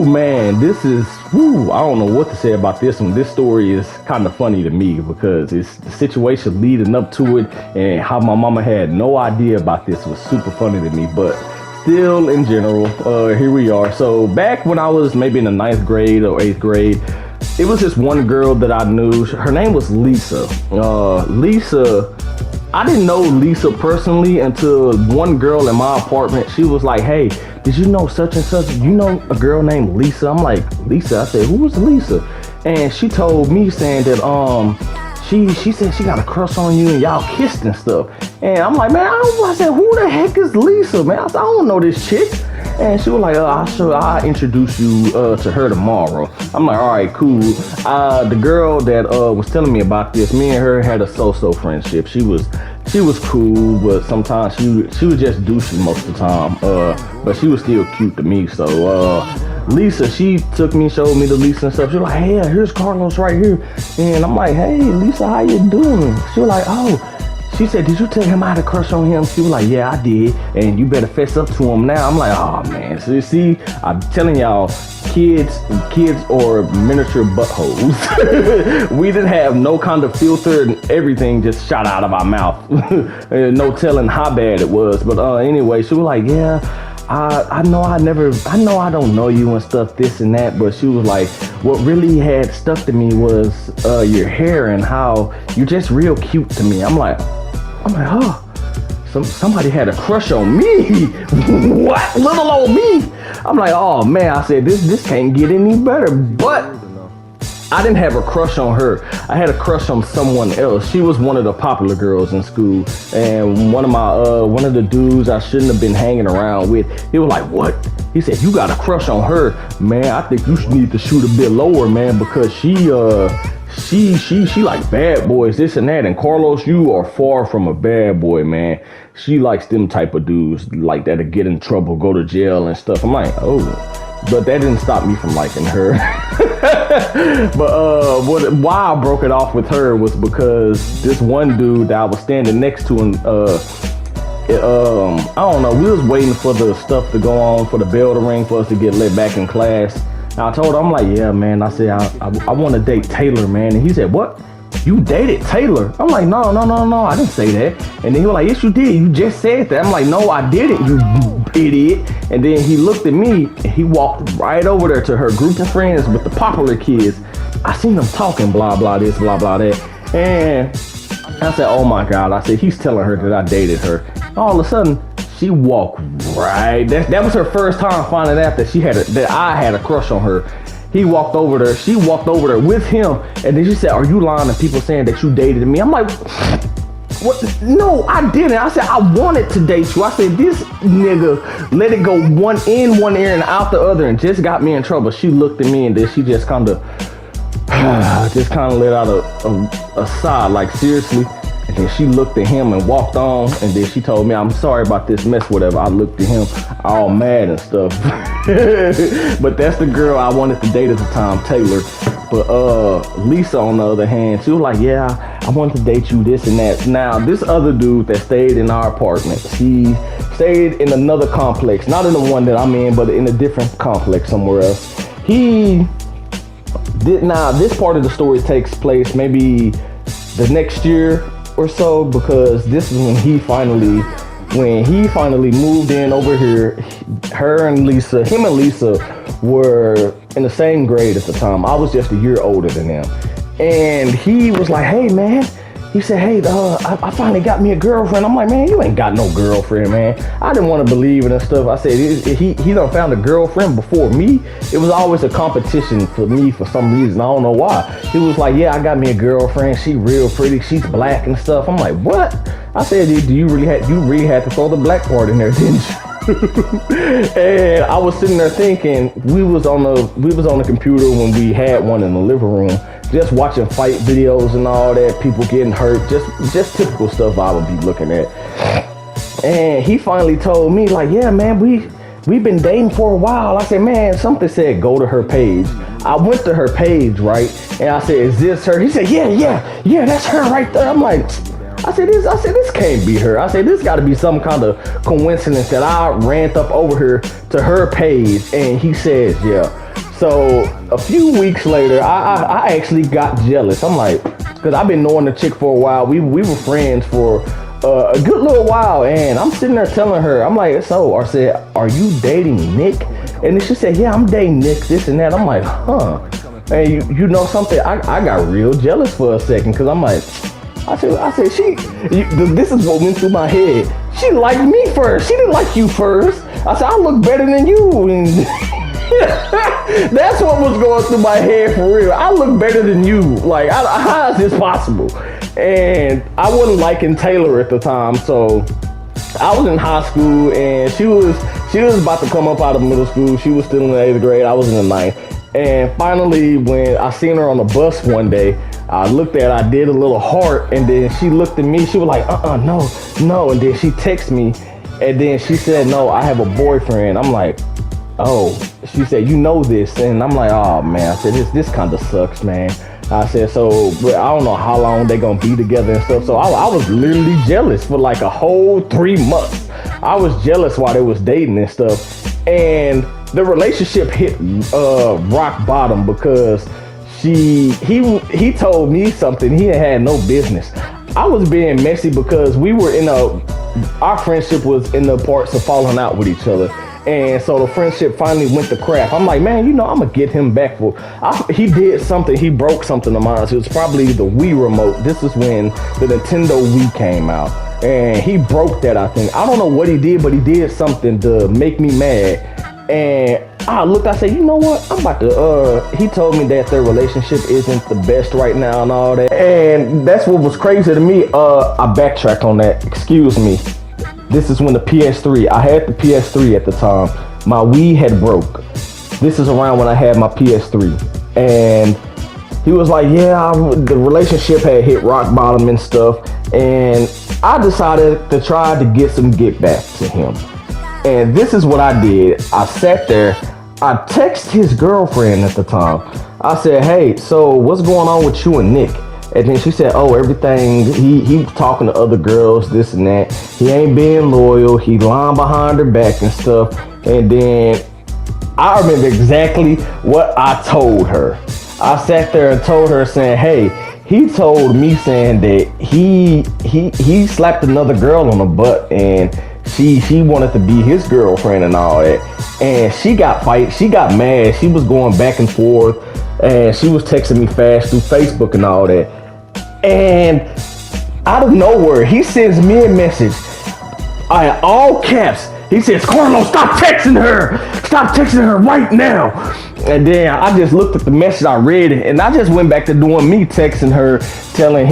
man, I don't know what to say about this one. This story is kind of funny to me because it's the situation leading up to it and how my mama had no idea about this was super funny to me. But still, in general, here we are. So back when I was maybe in the 9th grade or 8th grade, it was this one girl that I knew. Her name was Lisa. I didn't know Lisa personally until one girl in my apartment, she was like, hey, did you know such and such? You know a girl named Lisa? I'm like, Lisa? I said, who was Lisa? And she told me saying that she said she got a crush on you and y'all kissed and stuff. And I'm like, man, I said, who the heck is Lisa, man? I said, I don't know this chick. And she was like, I'll introduce you to her tomorrow. I'm like, all right, cool. The girl that was telling me about this, me and her had a so-so friendship. She was cool, but sometimes she was just douchey most of the time. But she was still cute to me. So Lisa, she took me, showed me the Lisa and stuff. She was like, hey, here's Carlos right here. And I'm like, hey, Lisa, how you doing? She was like, oh. She said, did you tell him I had a crush on him? She was like, yeah, I did. And you better fess up to him now. I'm like, oh, man. So you see, I'm telling y'all, kids are miniature buttholes. We didn't have no kind of filter and everything just shot out of our mouth. No telling how bad it was. But anyway, she was like, yeah, I know I don't know you and stuff, this and that. But she was like, what really had stuck to me was your hair and how you're just real cute to me. I'm like, oh, somebody had a crush on me. What? Little old me. I'm like, oh man, I said, this can't get any better. But I didn't have a crush on her. I had a crush on someone else. She was one of the popular girls in school. And one of the dudes I shouldn't have been hanging around with, he was like, what? He said, you got a crush on her. Man, I think you should need to shoot a bit lower, man, because she like bad boys, this and that. And Carlos, you are far from a bad boy, man. She likes them type of dudes like that'll get in trouble, go to jail and stuff. I'm like, oh, but that didn't stop me from liking her. But why I broke it off with her was because this one dude that I was standing next to him, I don't know, we was waiting for the stuff to go on, for the bell to ring for us to get let back in class. And I told him, I'm like, yeah, man, I said, I want to date Taylor, man. And he said, what? You dated Taylor? I'm like, no, I didn't say that. And then he was like, yes, you did. You just said that. I'm like, no, I didn't, you idiot. And then he looked at me and he walked right over there to her group of friends with the popular kids. I seen them talking, blah, blah, this, blah, blah, that. And I said, oh my God. I said, he's telling her that I dated her. All of a sudden, she walked right. That was her first time finding out that I had a crush on her. He walked over there. She walked over there with him, and then she said, "Are you lying to people saying that you dated me?" I'm like, "What? No, I didn't." I said, "I wanted to date you." I said, "This nigga let it go one in one ear and out the other, and just got me in trouble." She looked at me, and then she just kind of let out a sigh, like seriously. And then she looked at him and walked on, and then she told me, I'm sorry about this mess, whatever. I looked at him all mad and stuff. But that's the girl I wanted to date at the time, Taylor. But Lisa, on the other hand, she was like, yeah, I wanted to date you, this and that. Now, this other dude that stayed in our apartment, he stayed in another complex, not in the one that I'm in, but in a different complex somewhere else. Now, this part of the story takes place maybe the next year or so, because this is when he finally moved in over here. Him and Lisa were in the same grade at the time. I was just a year older than them. And he was like, hey man, he said, hey, I finally got me a girlfriend. I'm like, man, you ain't got no girlfriend, man. I didn't want to believe it and stuff. I said, he done found a girlfriend before me. It was always a competition for me for some reason. I don't know why. He was like, yeah, I got me a girlfriend. She real pretty. She's black and stuff. I'm like, what? I said, you really had to throw the black part in there, didn't you? And I was sitting there thinking, we was on the computer when we had one in the living room, just watching fight videos and all that, people getting hurt, just typical stuff I would be looking at. And he finally told me, like, yeah, man, we've been dating for a while. I said, man, something said go to her page. I went to her page, right? And I said, is this her? He said, yeah, that's her right there. I'm like, I said, this can't be her. I said, this got to be some kind of coincidence that I ran up over here to her page. And he says, yeah. So a few weeks later, I actually got jealous. I'm like, because I've been knowing the chick for a while. We were friends for a good little while, and I'm sitting there telling her, I'm like, so I said, are you dating Nick? And then she said, yeah, I'm dating Nick, this and that. I'm like, huh. And you know something? I got real jealous for a second, because I'm like, I said, this is what went through my head. She liked me first. She didn't like you first. I said, I look better than you. And that's what was going through my head for real. I look better than you. Like, how is this possible? And I wasn't liking Taylor at the time, so I was in high school, and she was about to come up out of middle school. She was still in the 8th grade. I was in the 9th. And finally, when I seen her on the bus one day, I looked at her, I did a little heart, and then she looked at me. She was like, no. And then she texted me, and then she said, no, I have a boyfriend. I'm like, oh. She said, you know this. And I'm like, oh, man. I said, this kind of sucks, man. I said, so, but I don't know how long they gonna be together and stuff. So I was literally jealous for like a whole 3 months. I was jealous while they was dating and stuff. And the relationship hit rock bottom because he told me something he had no business. I was being messy because we were our friendship was in the parts of falling out with each other. And so the friendship finally went to crap. I'm like, man, I'm gonna get him back he did something, he broke something of mine. It was probably the Wii remote. This is when the Nintendo Wii came out. And he broke that, I think. I don't know what he did, but he did something to make me mad. And I looked, I said, you know what? I'm about to, he told me that their relationship isn't the best right now and all that. And that's what was crazy to me. I backtracked on that. Excuse me. This is when the PS3, I had the PS3 at the time. My Wii had broke. This is around when I had my PS3. And he was like, yeah, the relationship had hit rock bottom and stuff. And I decided to try to get back to him. And this is what I did. I sat there. I texted his girlfriend at the time. I said, hey, so what's going on with you and Nick? And then she said, oh, everything, he talking to other girls, this and that. He ain't being loyal. He lying behind her back and stuff. And then I remember exactly what I told her. I sat there and told her saying, hey, he told me saying that he slapped another girl on the butt and she wanted to be his girlfriend and all that. And she got mad. She was going back and forth and she was texting me fast through Facebook and all that. And out of nowhere, he sends me a message, all caps. He says, Carlos, stop texting her. Stop texting her right now. And then I just looked at the message, I read it, and I just went back to doing me, texting her, telling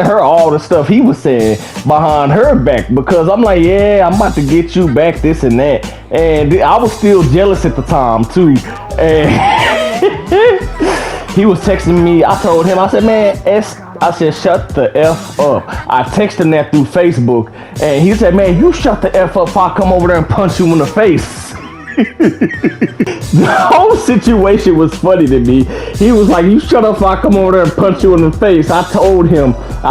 her all the stuff he was saying behind her back. Because I'm like, yeah, I'm about to get you back, this and that. And I was still jealous at the time, too. And he was texting me. I told him, I said, man, I said, shut the F up. I texted him that through Facebook. And he said, man, you shut the F up if I come over there and punch you in the face. The whole situation was funny to me. He was like, you shut up if I come over there and punch you in the face. I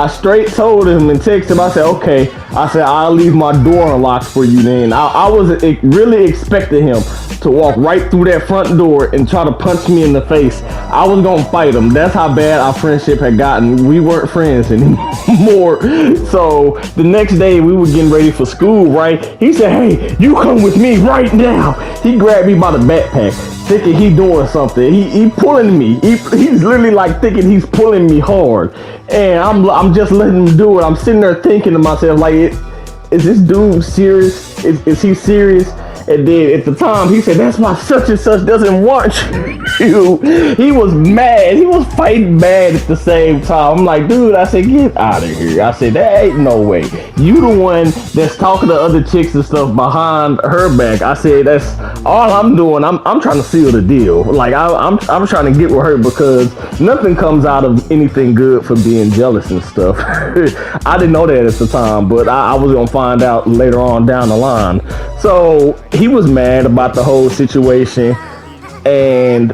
straight told him and texted him. I said, okay. I said, I'll leave my door unlocked for you then. I was really expecting him to walk right through that front door and try to punch me in the face. I was gonna fight him. That's how bad our friendship had gotten. We weren't friends anymore. So the next day we were getting ready for school, right? He said, hey, you come with me right now. He grabbed me by the backpack, thinking he doing something. He pulling me. He's literally like thinking he's pulling me hard. And I'm just letting him do it. I'm sitting there thinking to myself, like, is this dude serious? Is he serious? And then at the time, he said, that's why such and such doesn't want you. He was mad. He was fighting mad at the same time. I'm like, dude, I said, get out of here. I said, that ain't no way. You the one that's talking to other chicks and stuff behind her back. I said, that's all I'm doing. I'm trying to seal the deal. Like, I'm trying to get with her because nothing comes out of anything good for being jealous and stuff. I didn't know that at the time, but I was going to find out later on down the line. So he was mad about the whole situation, and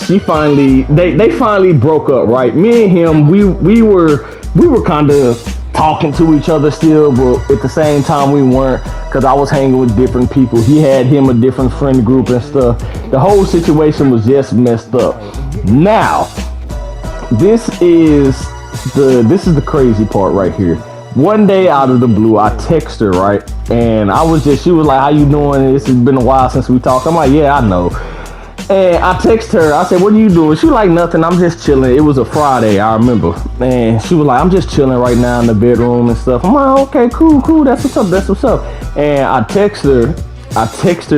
they finally broke up, right? Me and him, we were kind of talking to each other still, but at the same time we weren't, because I was hanging with different people. He had him a different friend group and stuff. The whole situation was just messed up. Now, this is the crazy part right here. One day out of the blue, I text her, right? And she was like, how you doing? This has been a while since we talked. I'm like, yeah, I know. And I text her, I said, what are you doing? She was like, nothing, I'm just chilling. It was a Friday, I remember. And she was like, I'm just chilling right now in the bedroom and stuff. I'm like, okay, cool, that's what's up. And I text her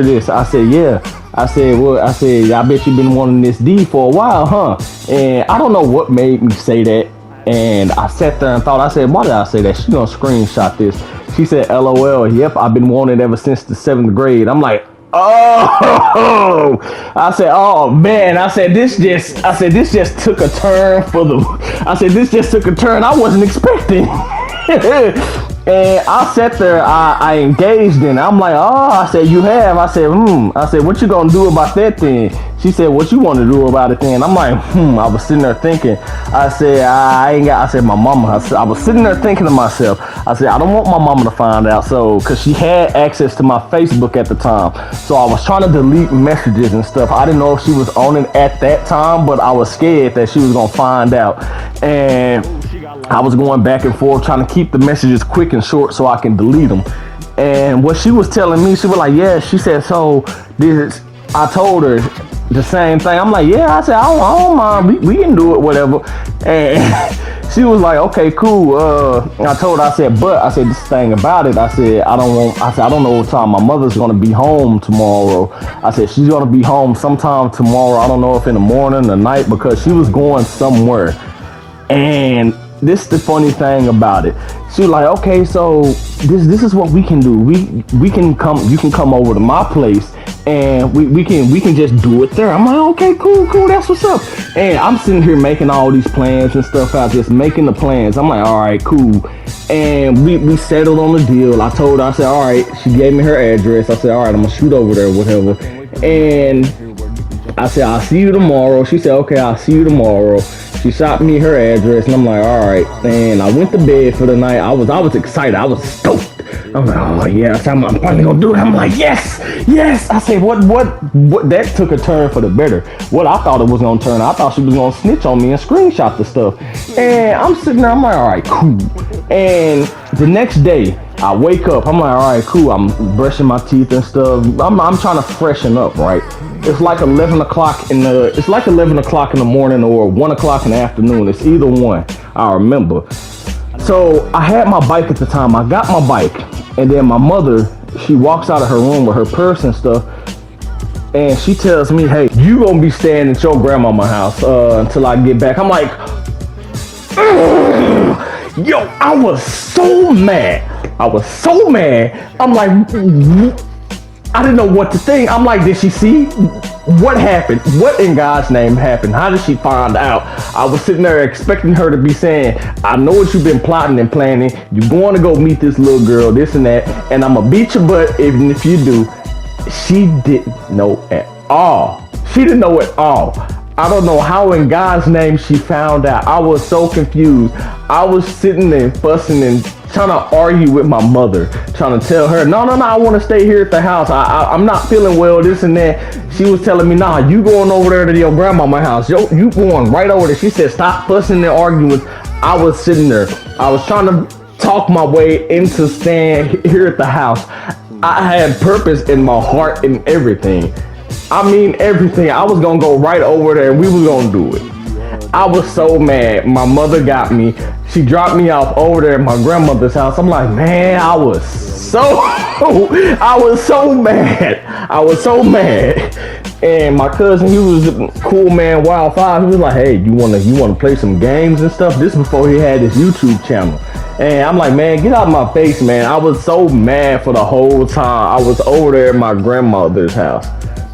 this. I said, yeah. I said, I bet you've been wanting this D for a while, huh? And I don't know what made me say that. And I sat there and thought, I said, why did I say that? She gonna screenshot this. She said, LOL, yep, I've been wanting it ever since the 7th grade. I'm like, oh, I said, oh man, I said this just took a turn I wasn't expecting. And I sat there, I engaged in it. I'm like, oh, I said, you have? I said, I said, what you gonna do about that then? She said, what you want to do about it then? I'm like, I was sitting there thinking. I said, I said, my mama. I was sitting there thinking to myself. I said, I don't want my mama to find out. So, because she had access to my Facebook at the time. So I was trying to delete messages and stuff. I didn't know if she was on it at that time, but I was scared that she was going to find out. And I was going back and forth trying to keep the messages quick and short so I can delete them. And what she was telling me, she was like, yeah, she said, so I told her the same thing. I'm like, yeah, I said, I don't mind. We can do it, whatever. And she was like, okay, cool. I told her, I said, this thing about it, I said, I don't know what time my mother's going to be home tomorrow. I said, she's going to be home sometime tomorrow. I don't know if in the morning or night, because she was going somewhere. And this is the funny thing about it. She was like, okay, so this is what we can do. We can come. You can come over to my place, and we can just do it there. I'm like, okay, cool, that's what's up. And I'm sitting here making all these plans and stuff out, just making the plans. I'm like, all right, cool. And we settled on the deal. I told her, I said, all right. She gave me her address. I said, all right, I'm gonna shoot over there, whatever. And I said, I'll see you tomorrow. She said, okay, I'll see you tomorrow. She shot me her address, and I'm like, all right. And I went to bed for the night. I was excited. I was stoked. I'm like, oh yeah, I'm finally gonna do it. I'm like, yes. I said, what? That took a turn for the better. What I thought it was gonna turn, I thought she was gonna snitch on me and screenshot the stuff. And I'm sitting there, I'm like, all right, cool. And the next day, I wake up. I'm like, all right, cool. I'm brushing my teeth and stuff. I'm trying to freshen up, right? It's like 11 o'clock in the morning or 1 o'clock in the afternoon. It's either one. I remember. So I had my bike at the time. I got my bike, and then my mother, she walks out of her room with her purse and stuff, and she tells me, hey, you gonna be staying at your grandmama's house until I get back. I'm like, yo, I was so mad. I'm like, I didn't know what to think. I'm like, did she see? What happened? What in God's name happened? How did she find out? I was sitting there expecting her to be saying, I know what you've been plotting and planning. You're going to go meet this little girl, this and that, and I'm going to beat your butt even if you do. She didn't know at all. I don't know how in God's name she found out. I was so confused. I was sitting there fussing and trying to argue with my mother, trying to tell her, no, I want to stay here at the house. I'm not feeling well, this and that. She was telling me, nah, you going over there to your grandmama's house. You going right over there. She said, stop fussing and arguing. I was sitting there. I was trying to talk my way into staying here at the house. I had purpose in my heart and everything. I mean everything. I was gonna go right over there and we was gonna do it. I was so mad. My mother got me. She dropped me off over there at my grandmother's house. I'm like, man, I was so mad. And my cousin, he was a cool man, Wild Five. He was like, hey, you wanna play some games and stuff? This before he had his YouTube channel. And I'm like, man, get out of my face, man. I was so mad for the whole time. I was over there at my grandmother's house.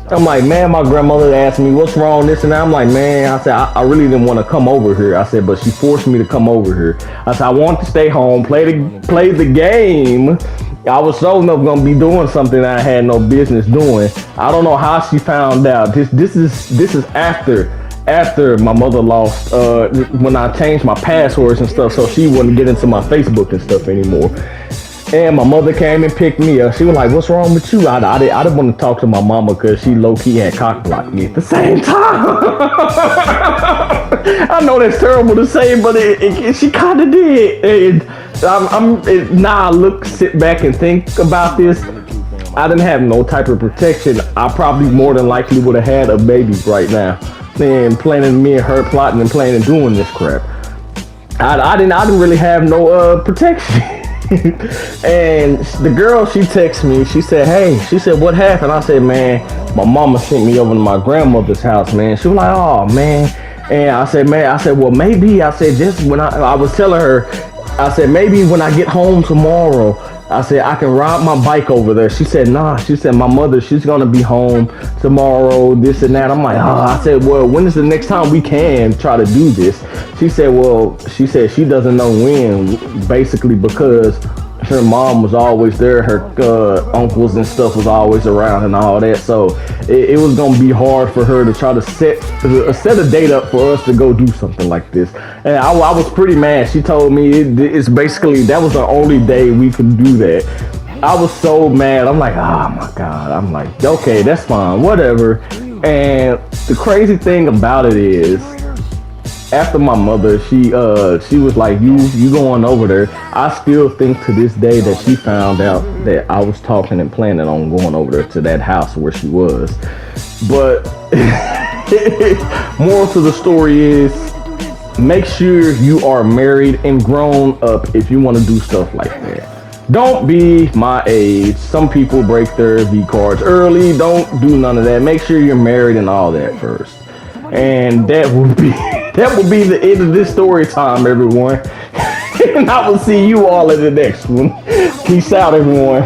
I'm like, man, my grandmother asked me what's wrong, this and that. I'm like, man, I said, I really didn't want to come over here. I said, but she forced me to come over here. I said, I want to stay home, play the game. I was so enough gonna be doing something I had no business doing. I don't know how she found out. This is after after my mother lost, when I changed my passwords and stuff, so she wouldn't get into my Facebook and stuff anymore. And my mother came and picked me up. She was like, "What's wrong with you?" I didn't want to talk to my mama because she low-key had cock blocked me at the same time. I know that's terrible to say, but she kind of did. And now I sit back and think about this. I didn't have no type of protection. I probably more than likely would have had a baby right now. And planning me and her plotting and planning doing this crap. I didn't really have no protection. And the girl, she texted me. She said, "Hey," she said, "what happened?" I said, "Man, my mama sent me over to my grandmother's house, man." She was like, "Oh, man." And I said, "Well, maybe," I said, "just when I was telling her, I said, maybe when I get home tomorrow, I said, I can ride my bike over there." She said, "Nah." She said, "My mother, she's going to be home tomorrow, this and that." I'm like, "Oh." I said, "Well, when is the next time we can try to do this?" She said, "Well," she said, "she doesn't know when, basically because her mom was always there, her uncles and stuff was always around and all that, so it was gonna be hard for her to try to set a date up for us to go do something like this." And I was pretty mad. She told me it's basically that was the only day we could do that. I was so mad. I'm like, "Oh my God." I'm like, "Okay, that's fine, whatever." And the crazy thing about it is, after my mother, she was like, you going over there." I still think to this day that she found out that I was talking and planning on going over there to that house where she was. But moral to the story is, make sure you are married and grown up if you want to do stuff like that. Don't be my age. Some people break their V cards early. Don't do none of that. Make sure you're married and all that first. And that will be the end of this story time, everyone. And I will see you all in the next one. Peace out, everyone.